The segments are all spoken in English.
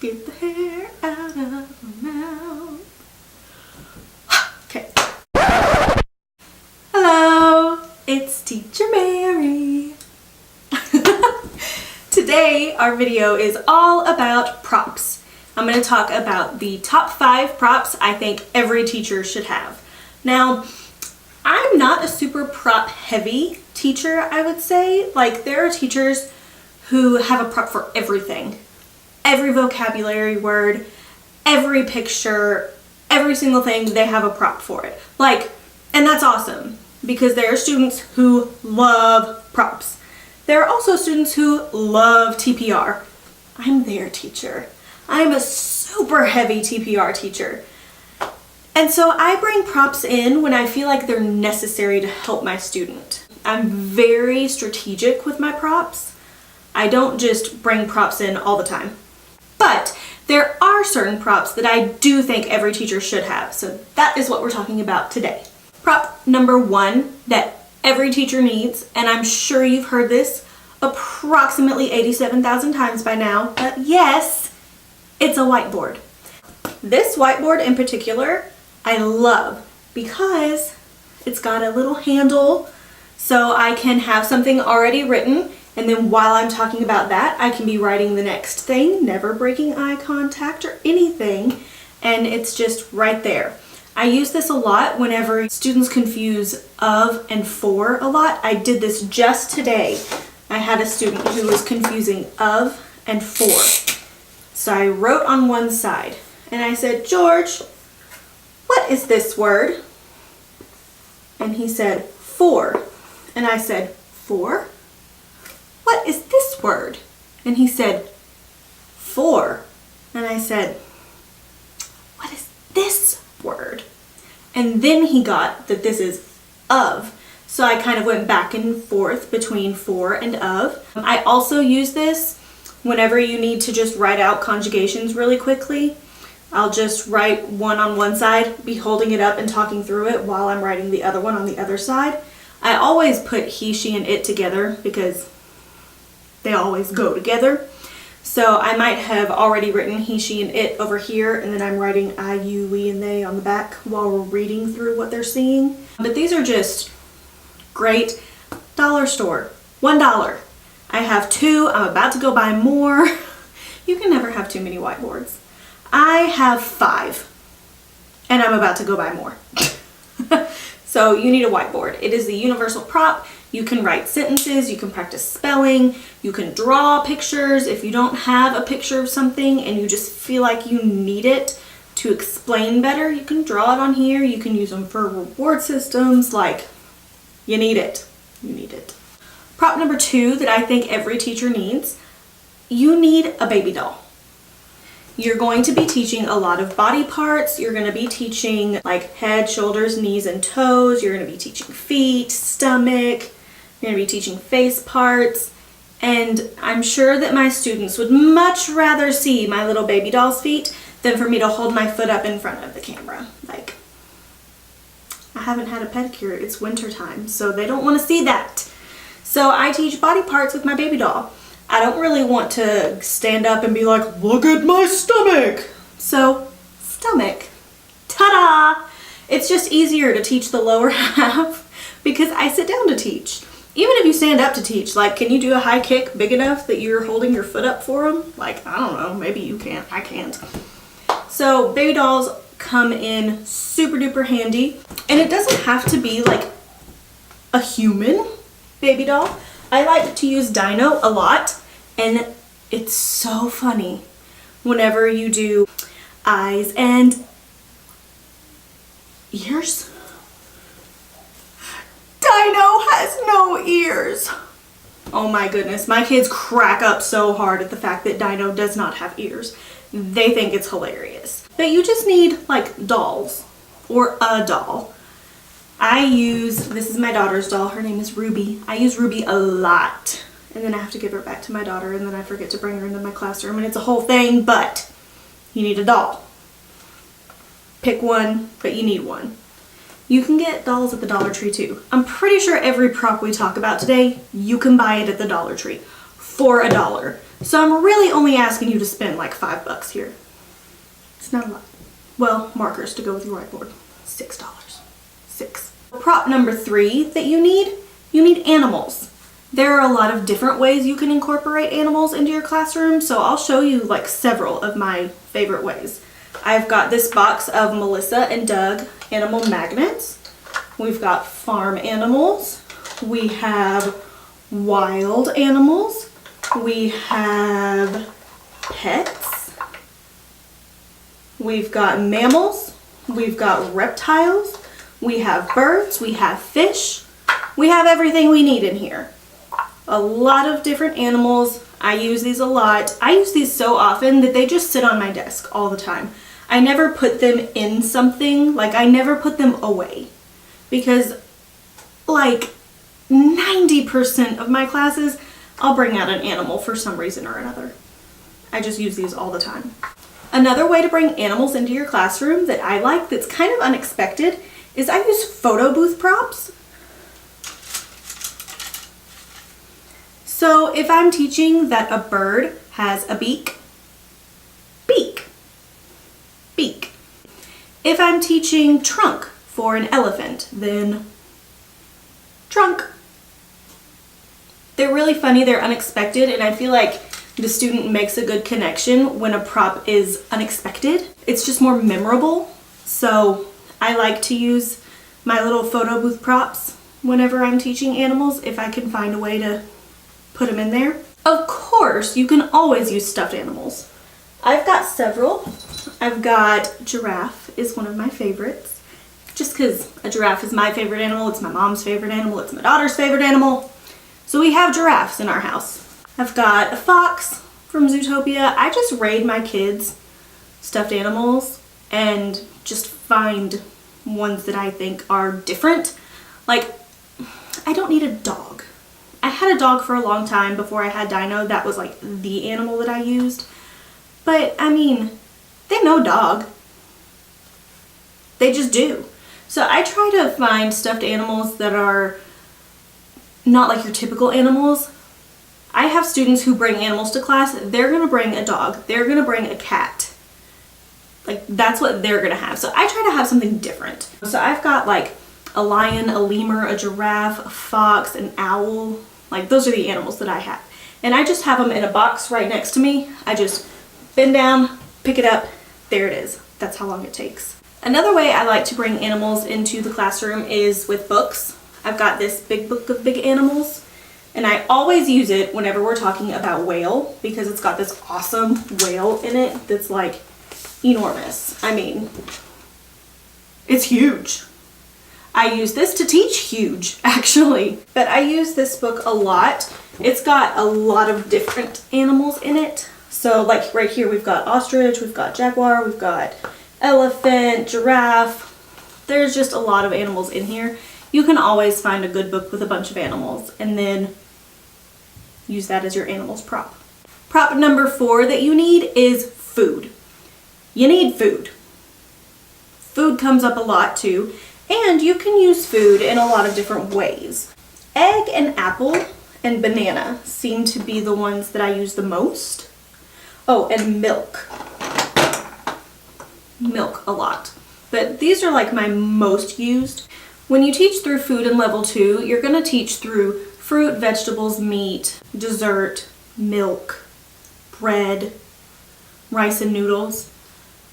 Get the hair out of my mouth. Okay. Hello, it's Teacher Mary. Today our video is all about props. I'm going to talk about the top 5 props I think every teacher should have. Now, I'm not a super prop heavy teacher, I would say. Like, there are teachers who have a prop for everything. Every vocabulary word, every picture, every single thing, they have a prop for it. Like, and that's awesome because there are students who love props. There are also students who love TPR. I'm their teacher. I'm a super heavy TPR teacher. And so I bring props in when I feel like they're necessary to help my student. I'm very strategic with my props. I don't just bring props in all the time. But there are certain props that I do think every teacher should have. So that is what we're talking about today. Prop number 1 that every teacher needs, and I'm sure you've heard this approximately 87,000 times by now, but yes, it's a whiteboard. This whiteboard in particular, I love because it's got a little handle so I can have something already written, and then while I'm talking about that, I can be writing the next thing, never breaking eye contact or anything, and it's just right there. I use this a lot whenever students confuse of and for a lot. I did this just today. I had a student who was confusing of and for. So I wrote on one side and I said, "George, what is this word?" And he said, "For." And I said, "For? What is this word?" And he said, "For." And I said, "What is this word?" And then he got that this is of. So I kind of went back and forth between for and of. I also use this whenever you need to just write out conjugations really quickly. I'll just write one on one side, be holding it up and talking through it while I'm writing the other one on the other side. I always put he, she, and it together because they always go together. So I might have already written he, she, and it over here, and then I'm writing I, you, we, and they on the back while we're reading through what they're seeing. But these are just great. Dollar store, $1. I have 2, I'm about to go buy more. You can never have too many whiteboards. I have 5, and I'm about to go buy more. So you need a whiteboard. It is the universal prop. You can write sentences, you can practice spelling, you can draw pictures. If you don't have a picture of something and you just feel like you need it to explain better, you can draw it on here. You can use them for reward systems. Like, you need it. You need it. Prop number 2 that I think every teacher needs, you need a baby doll. You're going to be teaching a lot of body parts. You're going to be teaching like head, shoulders, knees, and toes. You're going to be teaching feet, stomach. You're going to be teaching face parts. And I'm sure that my students would much rather see my little baby doll's feet than for me to hold my foot up in front of the camera. Like, I haven't had a pedicure. It's winter time, so they don't want to see that. So I teach body parts with my baby doll. I don't really want to stand up and be like, "Look at my stomach." So, stomach. Ta-da! It's just easier to teach the lower half because I sit down to teach. Even if you stand up to teach, like, can you do a high kick big enough that you're holding your foot up for them? Like, I don't know, maybe you can. I can't. So, baby dolls come in super duper handy. And it doesn't have to be like a human baby doll. I like to use Dino a lot. And it's so funny whenever you do eyes and ears. Dino has no ears. Oh my goodness, my kids crack up so hard at the fact that Dino does not have ears. They think it's hilarious. But you just need like dolls or a doll. This is my daughter's doll. Her name is Ruby. I use Ruby a lot. And then I have to give her back to my daughter, and then I forget to bring her into my classroom, and it's a whole thing, but you need a doll. Pick one, but you need one. You can get dolls at the Dollar Tree too. I'm pretty sure every prop we talk about today, you can buy it at the Dollar Tree for $1. So I'm really only asking you to spend like $5 here. It's not a lot. Well, markers to go with your whiteboard. $6. 6. Prop number 3 that you need animals. There are a lot of different ways you can incorporate animals into your classroom, so I'll show you like several of my favorite ways. I've got this box of Melissa and Doug animal magnets. We've got farm animals. We have wild animals. We have pets. We've got mammals. We've got reptiles. We have birds. We have fish. We have everything we need in here. A lot of different animals. I use these a lot. I use these so often that they just sit on my desk all the time. I never put them in something, like I never put them away, because like 90% of my classes, I'll bring out an animal for some reason or another. I just use these all the time. Another way to bring animals into your classroom that I like that's kind of unexpected is I use photo booth props. So if I'm teaching that a bird has a beak, beak, beak. If I'm teaching trunk for an elephant, then trunk. They're really funny, they're unexpected, and I feel like the student makes a good connection when a prop is unexpected. It's just more memorable. So I like to use my little photo booth props whenever I'm teaching animals, if I can find a way to put them in there. Of course, you can always use stuffed animals. I've got several. I've got giraffe is one of my favorites, just because a giraffe is my favorite animal, it's my mom's favorite animal, it's my daughter's favorite animal. So we have giraffes in our house. I've got a fox from Zootopia. I just raid my kids' stuffed animals and just find ones that I think are different. Like, I don't need a dog. I had a dog for a long time before I had Dino. That was like the animal that I used. But I mean, they know dog. They just do. So I try to find stuffed animals that are not like your typical animals. I have students who bring animals to class. They're gonna bring a dog. They're gonna bring a cat. Like, that's what they're gonna have. So I try to have something different. So I've got like a lion, a lemur, a giraffe, a fox, an owl. Like, those are the animals that I have. And I just have them in a box right next to me. I just bend down, pick it up, there it is. That's how long it takes. Another way I like to bring animals into the classroom is with books. I've got this big book of big animals, and I always use it whenever we're talking about whale, because it's got this awesome whale in it that's like enormous. I mean, it's huge. I use this to teach huge, actually, but I use this book a lot. It's got a lot of different animals in it. So like right here, we've got ostrich, we've got jaguar, we've got elephant, giraffe. There's just a lot of animals in here. You can always find a good book with a bunch of animals and then use that as your animals prop. Prop number 4 that you need is food. You need food. Food comes up a lot too, and you can use food in a lot of different ways. Egg and apple and banana seem to be the ones that I use the most. Oh, and milk. Milk a lot. But these are like my most used. When you teach through food in level 2, you're going to teach through fruit, vegetables, meat, dessert, milk, bread, rice and noodles.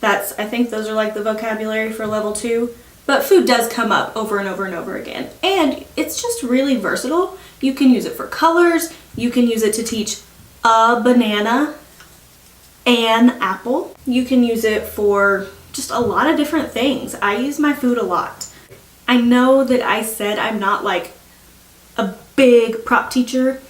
I think those are like the vocabulary for level 2. But food does come up over and over and over again. And it's just really versatile. You can use it for colors. You can use it to teach a banana, an apple. You can use it for just a lot of different things. I use my food a lot. I know that I said I'm not like a big prop teacher,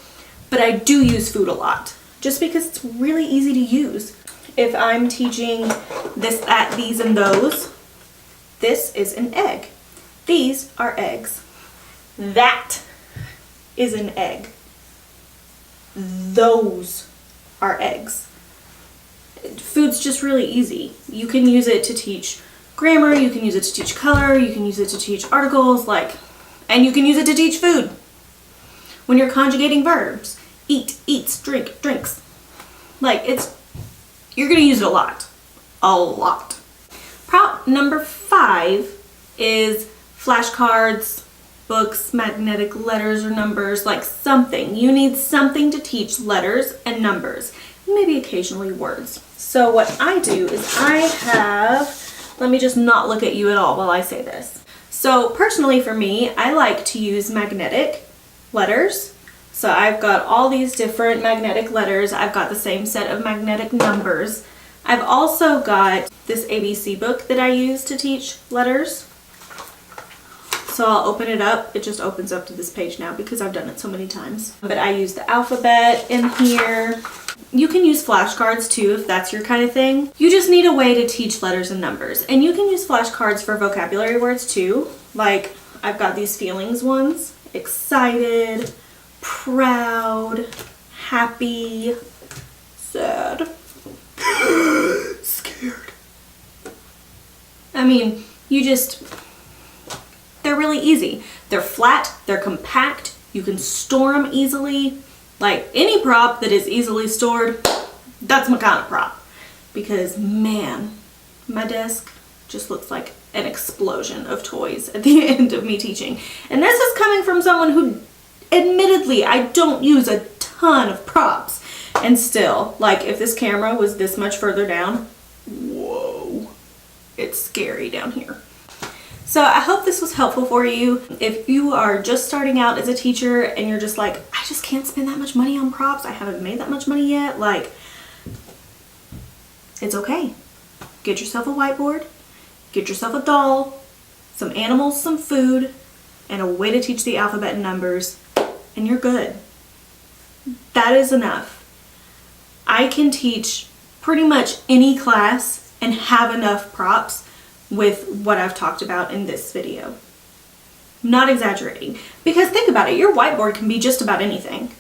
but I do use food a lot just because it's really easy to use. If I'm teaching this, that, these, and those, this is an egg. These are eggs. That is an egg. Those are eggs. Food's just really easy. You can use it to teach grammar, you can use it to teach color, you can use it to teach articles, and you can use it to teach food. When you're conjugating verbs, eat, eats, drink, drinks. Like you're gonna use it a lot. A lot. Prop number 5 is flashcards, books, magnetic letters or numbers, like something. You need something to teach letters and numbers, maybe occasionally words. So what I do is let me just not look at you at all while I say this. So personally for me, I like to use magnetic letters. So I've got all these different magnetic letters. I've got the same set of magnetic numbers. I've also got this ABC book that I use to teach letters. So I'll open it up. It just opens up to this page now because I've done it so many times. But I use the alphabet in here. You can use flashcards too if that's your kind of thing. You just need a way to teach letters and numbers. And you can use flashcards for vocabulary words too. Like I've got these feelings ones. Excited, proud, happy, sad, scared. I mean, they're really easy. They're flat, they're compact, you can store them easily. Like any prop that is easily stored, that's my kind of prop. Because man, my desk just looks like an explosion of toys at the end of me teaching. And this is coming from someone who, admittedly, I don't use a ton of props. And still, like if this camera was this much further down, whoa, it's scary down here. So I hope this was helpful for you. If you are just starting out as a teacher and you're just like, I just can't spend that much money on props, I haven't made that much money yet, like, it's okay. Get yourself a whiteboard, get yourself a doll, some animals, some food, and a way to teach the alphabet and numbers, and you're good. That is enough. I can teach pretty much any class and have enough props with what I've talked about in this video. Not exaggerating. Because think about it, your whiteboard can be just about anything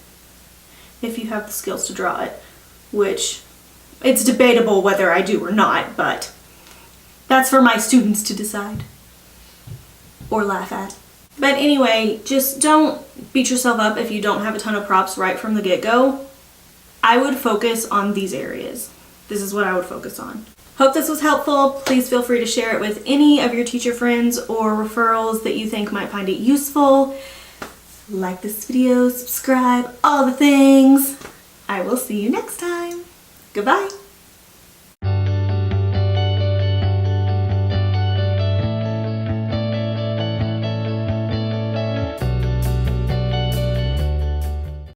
if you have the skills to draw it, which it's debatable whether I do or not, but that's for my students to decide or laugh at. But anyway, just don't beat yourself up if you don't have a ton of props right from the get-go. I would focus on these areas. This is what I would focus on. Hope this was helpful. Please feel free to share it with any of your teacher friends or referrals that you think might find it useful. Like this video, subscribe, all the things. I will see you next time. Goodbye.